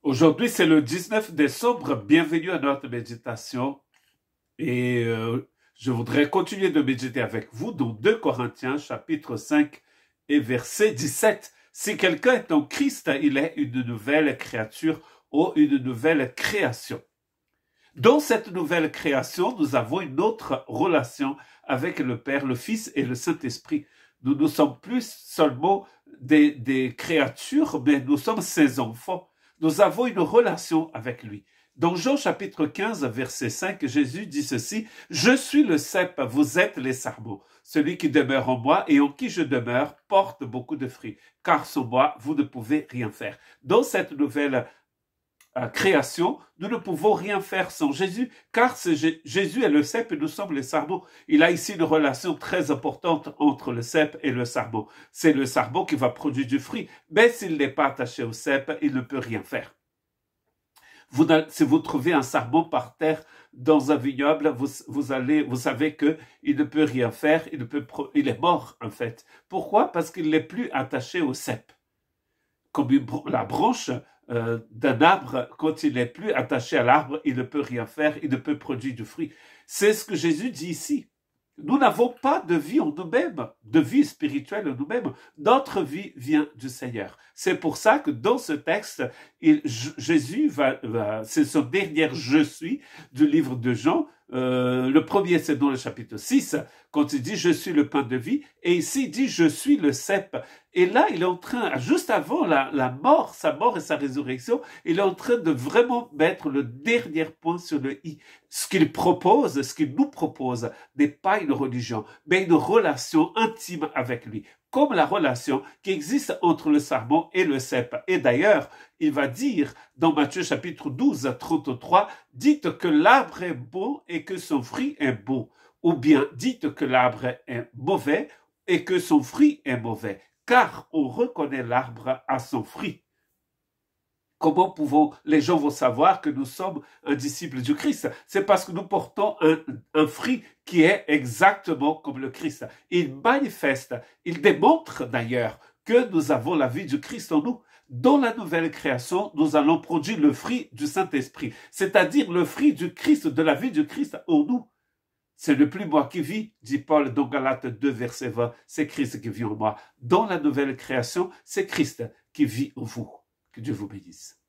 Aujourd'hui, c'est le 19 décembre. Bienvenue à notre méditation. Et je voudrais continuer de méditer avec vous dans 2 Corinthiens, chapitre 5 et verset 17. Si quelqu'un est en Christ, il est une nouvelle créature ou une nouvelle création. Dans cette nouvelle création, nous avons une autre relation avec le Père, le Fils et le Saint-Esprit. Nous ne sommes plus seulement des créatures, mais nous sommes ses enfants. Nous avons une relation avec lui. Dans Jean chapitre 15, verset 5, Jésus dit ceci, « Je suis le cep, vous êtes les sarments. Celui qui demeure en moi et en qui je demeure porte beaucoup de fruits, car sans moi, vous ne pouvez rien faire. » Dans cette nouvelle création, nous ne pouvons rien faire sans Jésus, car Jésus est le cep et nous sommes les sarments. Il a ici une relation très importante entre le cep et le sarment. C'est le sarment qui va produire du fruit, mais s'il n'est pas attaché au cep, il ne peut rien faire. Si vous trouvez un sarment par terre dans un vignoble, vous savez qu'il ne peut rien faire, il est mort en fait. Pourquoi? Parce qu'il n'est plus attaché au cep. Comme la branche d'un arbre, quand il n'est plus attaché à l'arbre, il ne peut rien faire, il ne peut produire du fruit. C'est ce que Jésus dit ici. Nous n'avons pas de vie en nous-mêmes, de vie spirituelle en nous-mêmes. Notre vie vient du Seigneur. C'est pour ça que dans ce texte, Jésus c'est son dernier « je suis » du livre de Jean. Le premier, c'est dans le chapitre 6, quand il dit « je suis le pain de vie », et ici il dit « je suis le cep ». Et là, il est en train, juste avant la mort, sa mort et sa résurrection, il est en train de vraiment mettre le dernier point sur le « i ». Ce qu'il propose, ce qu'il nous propose, n'est pas une religion, mais une relation intime avec lui, comme la relation qui existe entre le sarment et le cep. Et d'ailleurs, il va dire dans Matthieu chapitre 12, 33, « Dites que l'arbre est bon et que son fruit est bon, ou bien dites que l'arbre est mauvais et que son fruit est mauvais, car on reconnaît l'arbre à son fruit. » Comment les gens vont savoir que nous sommes un disciple du Christ? C'est parce que nous portons un fruit qui est exactement comme le Christ. Il manifeste, il démontre d'ailleurs que nous avons la vie du Christ en nous. Dans la nouvelle création, nous allons produire le fruit du Saint-Esprit, c'est-à-dire le fruit du Christ, de la vie du Christ en nous. C'est ne plus moi qui vis, dit Paul dans Galates 2, verset 20, c'est Christ qui vit en moi. Dans la nouvelle création, c'est Christ qui vit en vous. Que Dieu vous bénisse.